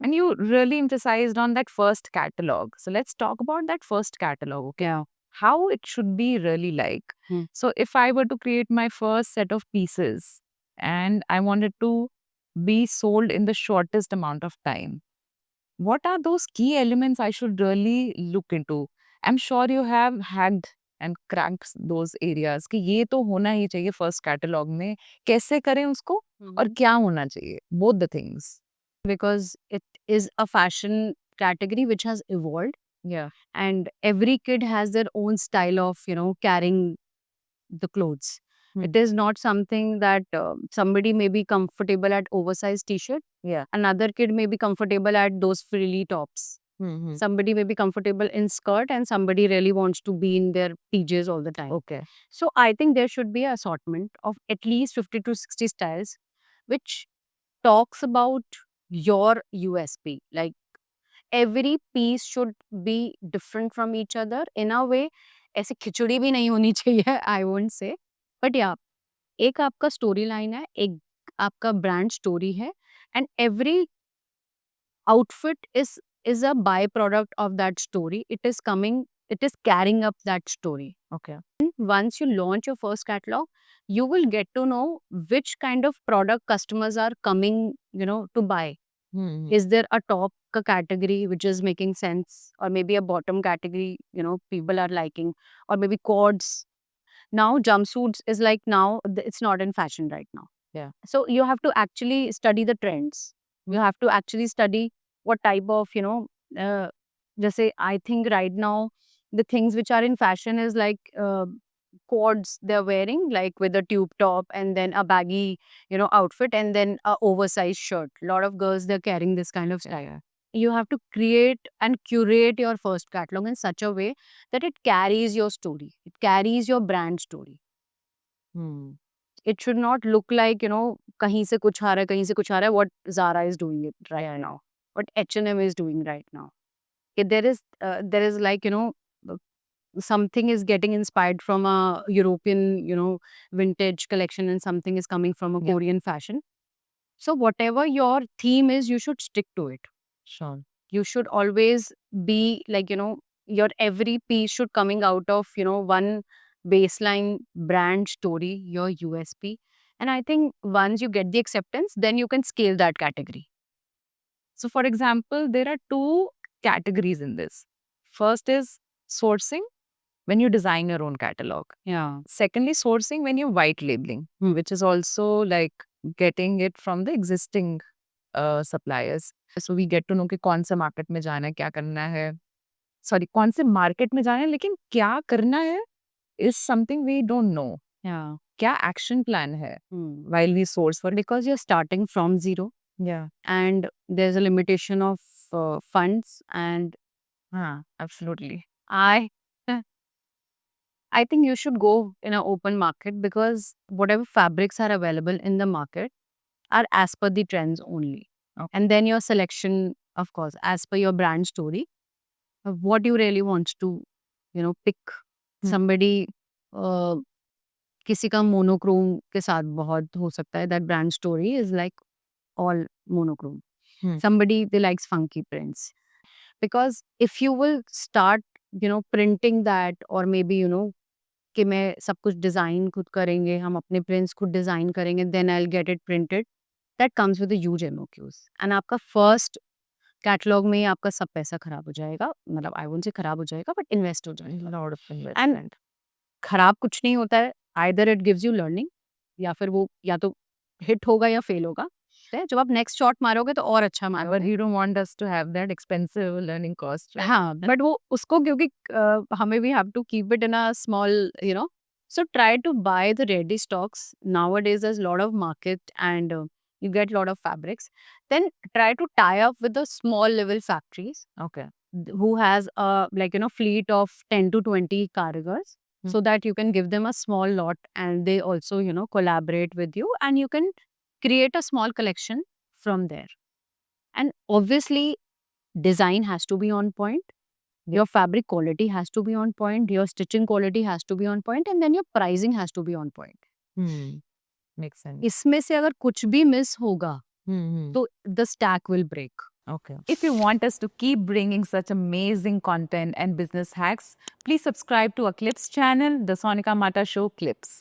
And you really emphasized on that first catalog. So let's talk about that first catalog, okay? Yeah. How it should be really like. So if I were to create my first set of pieces and I wanted to be sold in the shortest amount of time, what are those key elements I should really look into? I'm sure you have hacked and cracked those areas कि ये तो होना ही चाहिए first catalogue में, कैसे करें उसको और क्या होना चाहिए, both the things. Because it is a fashion category which has evolved, Yeah. and every kid has their own style of carrying the clothes. It is not something that somebody may be comfortable at oversized t-shirt, Yeah. another kid may be comfortable at those frilly tops, somebody may be comfortable in skirt, and somebody really wants to be in their PJs all the time. Okay. So I think there should be an assortment of at least 50 to 60 styles which talks about your USP. Like every piece should be different from each other in a way. ऐसे खिचड़ी भी नहीं होनी चाहिए, I won't say, but yeah, एक आपका story line है, एक आपका ब्रांड स्टोरी है, and every outfit is a byproduct of that story. It is carrying up that story. Okay. Once you launch your first catalog, you will get to know which kind of product customers are coming, to buy. Is there a top category which is making sense, or maybe a bottom category, people are liking, or maybe cords. Now jumpsuits is like, now it's not in fashion right now. Yeah. So you have to actually study the trends. You have to actually study what type of, just say, I think right now the things which are in fashion is like cords they're wearing, like with a tube top and then a baggy, outfit, and then a oversized shirt. A lot of girls, they're carrying this kind of style. You have to create and curate your first catalog in such a way that it carries your story. It carries your brand story. It should not look like, kahin se kuch aa raha hai, kahin se kuch aa raha hai, what Zara is doing it right now, what H&M is doing right now. There is like, something is getting inspired from a European, vintage collection, and something is coming from a Korean fashion. So whatever your theme is, you should stick to it. Sure. You should always be like, your every piece should coming out of, one baseline brand story, your USP. And I think once you get the acceptance, then you can scale that category. So, for example, there are two categories in this. First is sourcing when you design your own catalog. Yeah. Secondly, sourcing when you're white labeling, which is also like getting it from the existing suppliers. So we get to know कि कौन से market में जाना है, क्या करना है. Sorry, कौन से market में जाना है, लेकिन क्या करना है is something we don't know. Yeah. क्या action plan है while we source for it. Because you're starting from zero. Yeah. And there's a limitation of funds, and absolutely. I think you should go in an open market, because whatever fabrics are available in the market are as per the trends only. Okay. And then your selection, of course, as per your brand story, of what you really want to, pick. Somebody, किसी का monochrome के साथ बहुत हो सकता है. That brand story is like all monochrome. Somebody, they likes funky prints. Because if you will start, printing that, or maybe, कि मैं सब कुछ डिज़ाइन खुद करेंगे, हम अपने प्रिंट्स खुद डिज़ाइन करेंगे, then I'll get it printed. That comes with a huge MOQs. And आपका फर्स्ट कैटलॉग में ही आपका सब पैसा खराब हो जाएगा. मतलब I won't say खराब हो जाएगा, but इन्वेस्ट हो जाएगा. Lot of And investment. खराब कुछ नहीं होता है. Either it gives you learning, या फिर वो या तो हिट होगा या फेल होगा. जब आप नेक्स्ट शॉट मारोगे तो और अच्छा But मारोगे. you don't want us to have that expensive learning cost, right? हाँ, बट वो उसको क्योंकि हमें we have to keep it in a small, so try to buy the ready stocks. Nowadays there's a lot of market, and you get a lot of fabrics. Then try to tie up with the small level factories Okay. who has a fleet of 10 to 20 cargos, so that you can give them a small lot, and they also collaborate with you, and you can create a small collection from there. And obviously design has to be on point, your fabric quality has to be on point, your stitching quality has to be on point, and then your pricing has to be on point. Makes sense. इसमें से अगर कुछ भी miss होगा तो the stack will break. Okay. If you want us to keep bringing such amazing content and business hacks, please subscribe to our Clips channel, The Sonika Mata Show Clips.